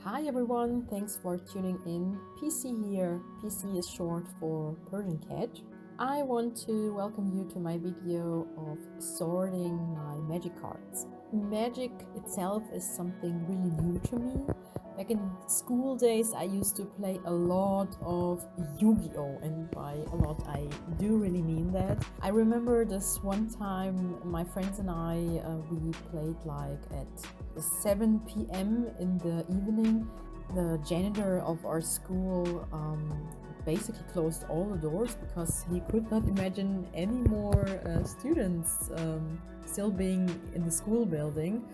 Hi everyone, thanks for tuning in. PC here. PC is short for Persian cat. I want to welcome you to my video of sorting my magic cards. Magic itself is something really new to me. Back in school days, I used to play a lot of Yu-Gi-Oh! And by a lot, I do really mean that. I remember this one time my friends and I, we played like at 7 p.m. in the evening. The janitor of our school basically closed all the doors because he could not imagine any more students still being in the school building.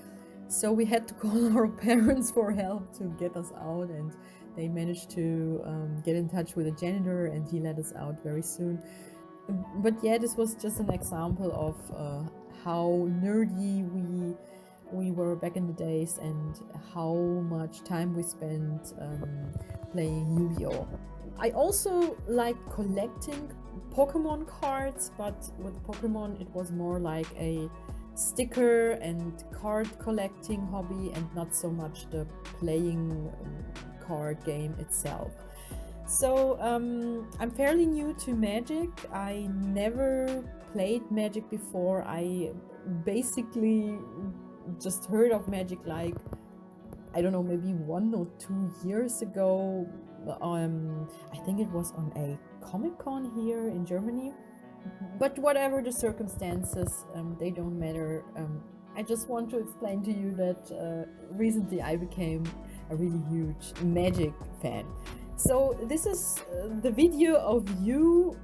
So we had to call our parents for help to get us out, and they managed to get in touch with the janitor, and he let us out very soon. But yeah, this was just an example of how nerdy we were back in the days and how much time we spent playing Yu-Gi-Oh! I also like collecting Pokemon cards, but with Pokemon it was more like a sticker and card collecting hobby and not so much the playing card game itself. So I'm fairly new to Magic. I never played Magic before. I basically just heard of Magic like, I don't know, maybe 1 or 2 years ago. I think it was on a Comic-Con here in Germany. But whatever the circumstances, they don't matter. I just want to explain to you that recently I became a really huge Magic fan. So this is the video of you,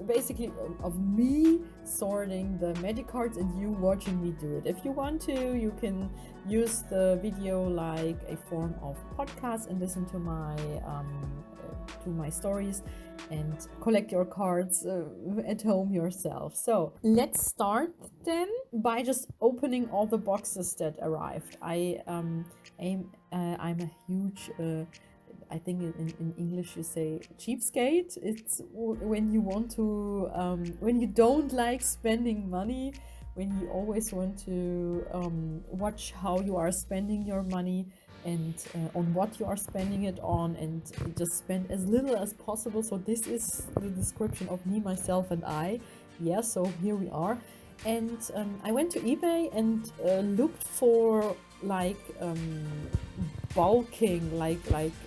basically of me sorting the magic cards and you watching me do it. If you want to, you can use the video like a form of podcast and listen to my stories and collect your cards at home yourself. So let's start then by just opening all the boxes that arrived. I'm a huge I think in English you say cheapskate. It's when you want to, when you don't like spending money, when you always want to watch how you are spending your money and on what you are spending it on, and just spend as little as possible. So this is the description of me, myself, and I. Yeah, so here we are. And I went to eBay and looked for like bulking, like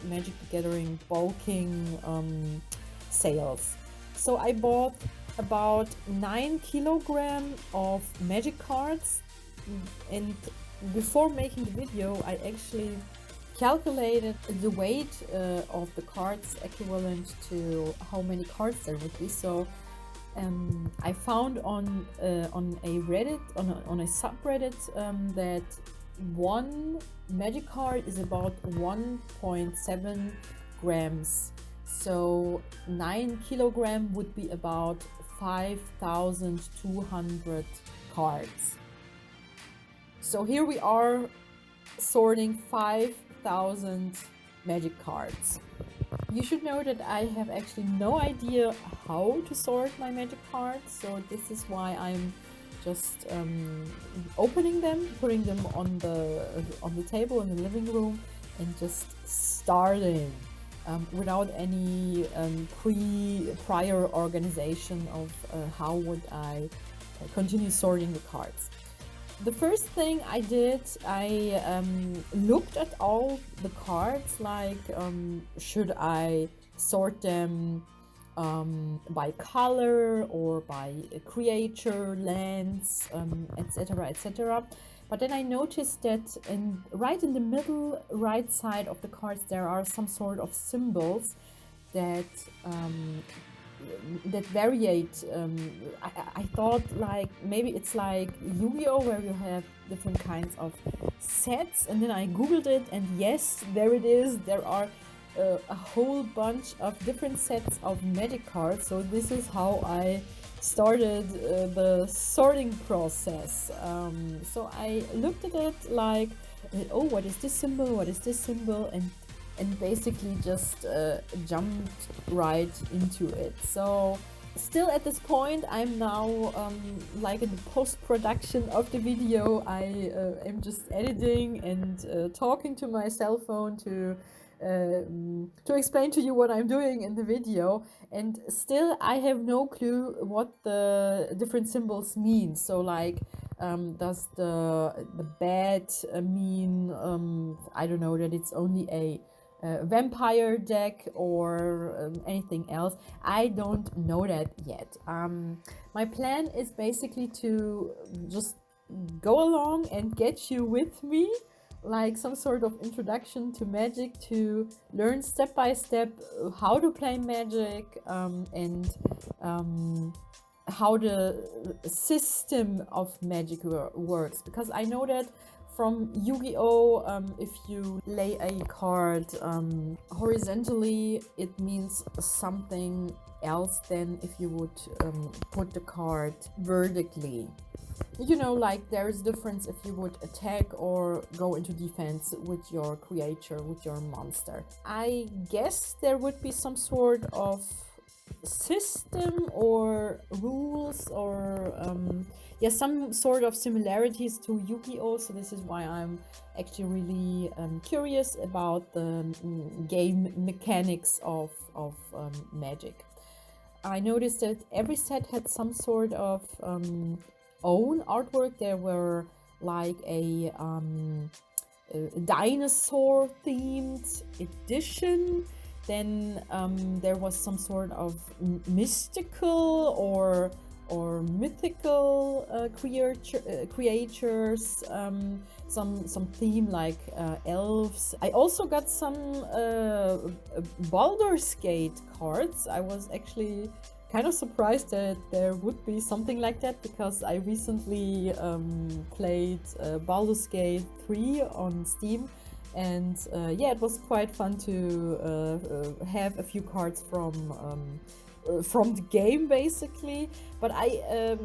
Magic the Gathering bulking sales. So I bought about 9 kilograms of Magic cards, and before making the video I actually calculated the weight of the cards equivalent to how many cards there would be. So I found on a Reddit, on a subreddit, that one magic card is about 1.7 grams. So 9 kilograms would be about 5,200 cards. So here we are sorting 5,000 magic cards. You should know that I have actually no idea how to sort my magic cards, so this is why I'm just opening them, putting them on the table in the living room, and just starting without any prior organization of how would I continue sorting the cards. The first thing I did, I looked at all the cards, like should I sort them by color or by creature, lands, etc, etc. But then I noticed that right in the middle right side of the cards there are some sort of symbols that variate. I thought like maybe it's like Yu-Gi-Oh! Where you have different kinds of sets, and then I googled it, and yes, there it is. There are a whole bunch of different sets of magic cards. So this is how I started the sorting process. So I looked at it like, oh, what is this symbol, what is this symbol, and basically just jumped right into it. So Still at this point, I'm now like in the post-production of the video. I am just editing and talking to my cell phone to explain to you what I'm doing in the video, and still I have no clue what the different symbols mean. So like, does the bat mean, I don't know, that it's only a vampire deck or anything else? I don't know that yet. My plan is basically to just go along and get you with me, like some sort of introduction to Magic, to learn step by step how to play Magic, and how the system of Magic works. Because I know that from Yu-Gi-Oh, if you lay a card horizontally, it means something else than if you would put the card vertically. You know, like there's difference if you would attack or go into defense with your creature, with your monster. I guess there would be some sort of system or rules or yeah, some sort of similarities to Yu-Gi-Oh! So this is why I'm actually really curious about the game mechanics of Magic. I noticed that every set had some sort of own artwork. There were like a dinosaur themed edition. Then there was some sort of mystical or mythical creatures, some theme like elves. I also got some Baldur's Gate cards. I was actually kind of surprised that there would be something like that, because I recently played Baldur's Gate 3 on Steam, and yeah, it was quite fun to have a few cards from the game basically. But I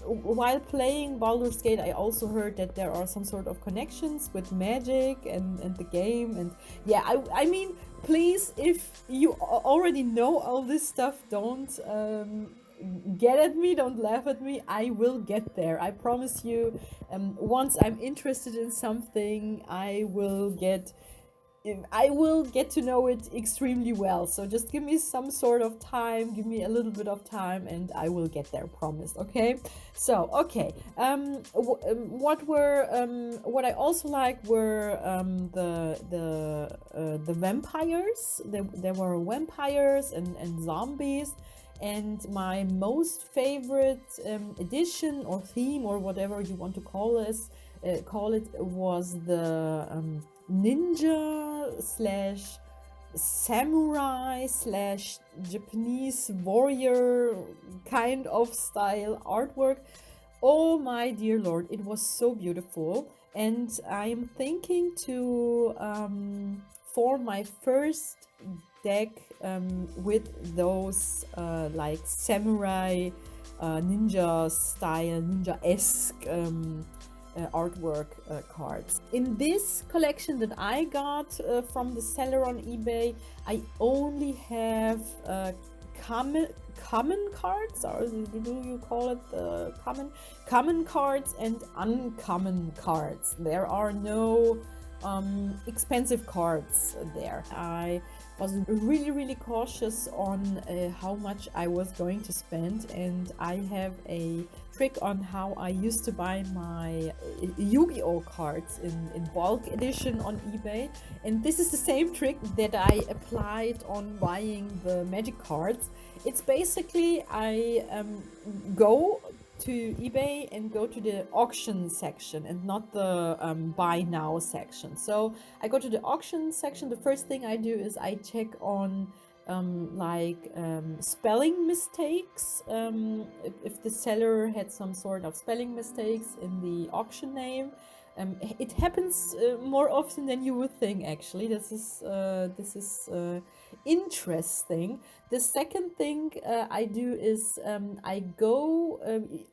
while playing Baldur's Gate, I also heard that there are some sort of connections with Magic and the game. And yeah, I mean, please, if you already know all this stuff, don't get at me, don't laugh at me. I will get there, I promise you. Once I'm interested in something, I will get to know it extremely well. So just give me some sort of time, give me a little bit of time, and I will get there, promised. Okay. So okay, what I also like were the vampires. There were vampires and zombies. And my most favorite edition or theme, or whatever you want to call it, was the ninja slash samurai slash Japanese warrior kind of style artwork. Oh my dear lord, it was so beautiful. And I'm thinking to form my first deck with those like samurai ninja style, ninja-esque artwork cards. In this collection that I got from the seller on eBay, I only have common cards, or do you call it common cards, and uncommon cards. There are no expensive cards there. I was really cautious on how much I was going to spend, and I have a trick on how I used to buy my Yu-Gi-Oh cards in bulk edition on eBay, and this is the same trick that I applied on buying the Magic cards. It's basically I go to eBay and go to the auction section and not the buy now section. So I go to the auction section. The first thing I do is I check on spelling mistakes, if the seller had some sort of spelling mistakes in the auction name. It happens more often than you would think, actually. This is interesting. The second thing I do is I go,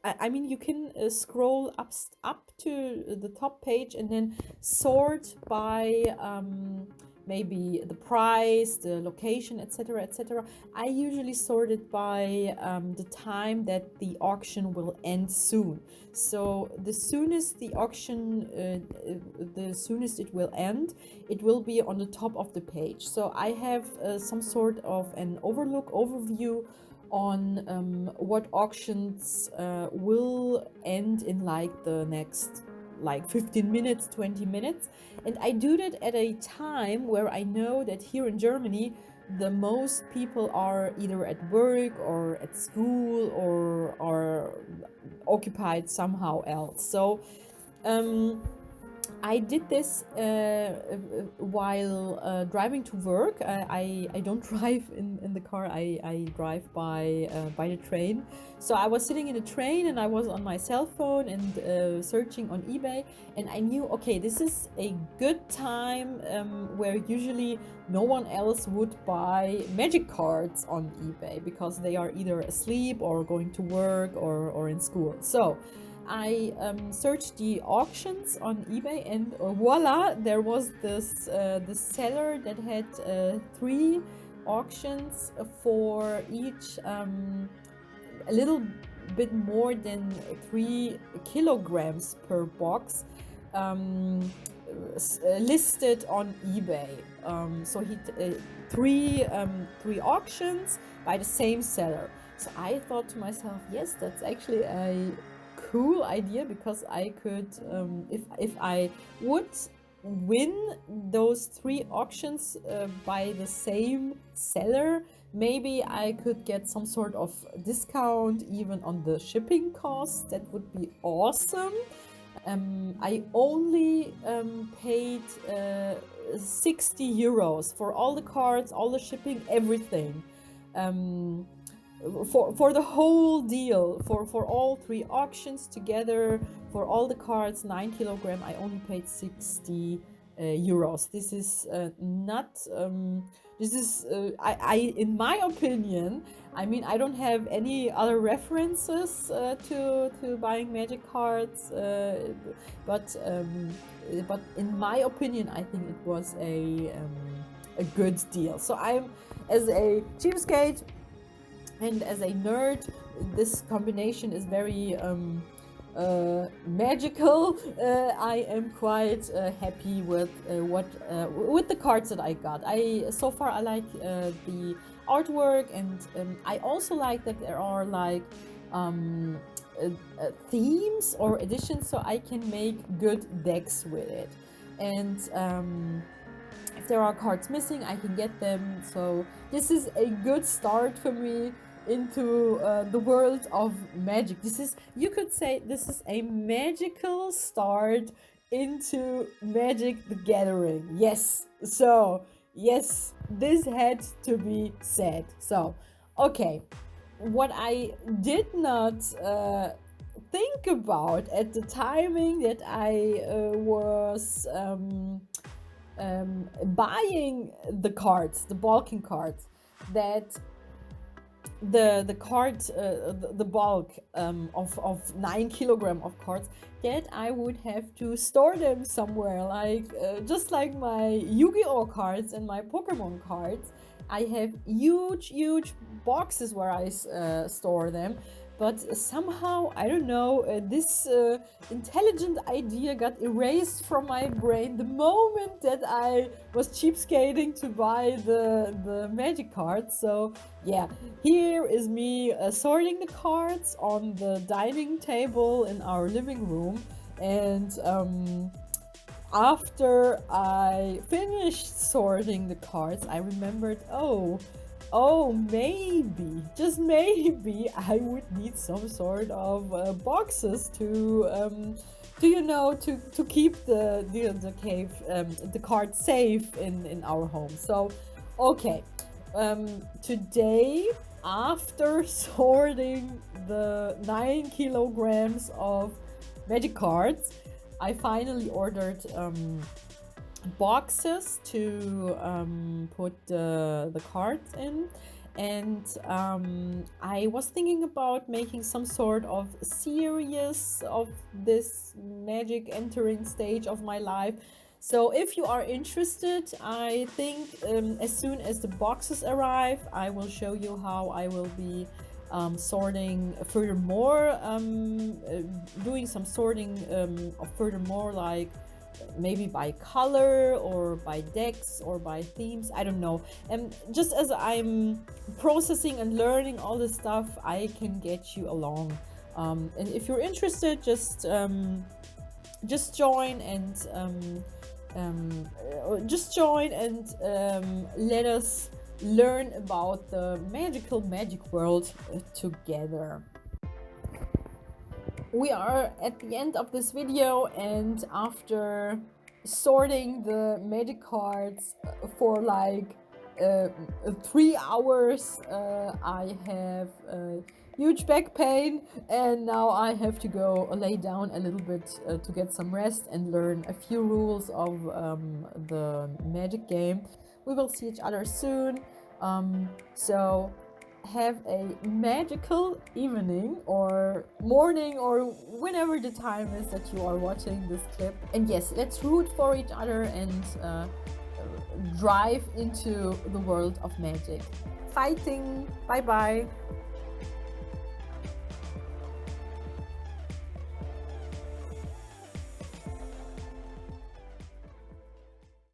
I mean, you can scroll up to the top page and then sort by maybe the price, the location, etc., etc. I usually sort it by the time that the auction will end soon. So the soonest the auction, the soonest it will end, it will be on the top of the page. So I have some sort of an overview on what auctions will end in like the next like 15 minutes, 20 minutes. And I do that at a time where I know that here in Germany, the most people are either at work or at school or are occupied somehow else. So I did this while driving to work. I don't drive in the car. I drive by the train. So I was sitting in a train and I was on my cell phone and searching on eBay. And I knew, okay, this is a good time where usually no one else would buy magic cards on eBay because they are either asleep or going to work or in school. So I searched the auctions on eBay and voila, there was this seller that had 3 auctions for each a little bit more than 3 kilograms per box, listed on eBay. So he three auctions by the same seller. So I thought to myself, yes, that's actually a cool idea, because I could, if I would win those 3 auctions by the same seller, maybe I could get some sort of discount even on the shipping costs. That would be awesome. I only paid 60 euros for all the cards, all the shipping, everything. For the whole deal, for all 3 auctions together, for all the cards, 9 kilogram, I only paid 60 euros. This is not, this is, I, in my opinion, I mean, I don't have any other references to buying magic cards, but in my opinion, I think it was a good deal. So I'm, as a cheapskate and as a nerd, this combination is very magical. I am quite happy with with the cards that I got. So far I like the artwork, and I also like that there are like themes or editions, so I can make good decks with it. And if there are cards missing, I can get them. So this is a good start for me into the world of magic. This is, you could say, this is a magical start into Magic the Gathering. Yes, so yes, this had to be said. So okay, what I did not think about at the timing that I was buying the cards, the bulking cards, that the card, the bulk of 9 kilogram of cards, that I would have to store them somewhere, like just like my Yu-Gi-Oh cards and my Pokemon cards. I have huge boxes where I store them, but somehow, I don't know, this intelligent idea got erased from my brain the moment that I was cheapskating to buy the magic cards. So yeah, here is me sorting the cards on the dining table in our living room, and after I finished sorting the cards, I remembered, oh, maybe, just maybe, I would need some sort of boxes to you know, to keep the card safe in our home. So okay, today, after sorting the 9 kilograms of magic cards, I finally ordered boxes to put the cards in, and I was thinking about making some sort of series of this magic entering stage of my life. So if you are interested, I think as soon as the boxes arrive, I will show you how I will be sorting furthermore, doing some sorting of furthermore, like maybe by color or by decks or by themes, I don't know. And just as I'm processing and learning all this stuff, I can get you along. And if you're interested, just join and let us learn about the magic world together. We are at the end of this video, and after sorting the magic cards for like 3 hours, I have huge back pain, and now I have to go lay down a little bit to get some rest and learn a few rules of the magic game. We will see each other soon. So have a magical evening or morning or whenever the time is that you are watching this clip. And yes, let's root for each other and drive into the world of magic. Fighting! Bye bye!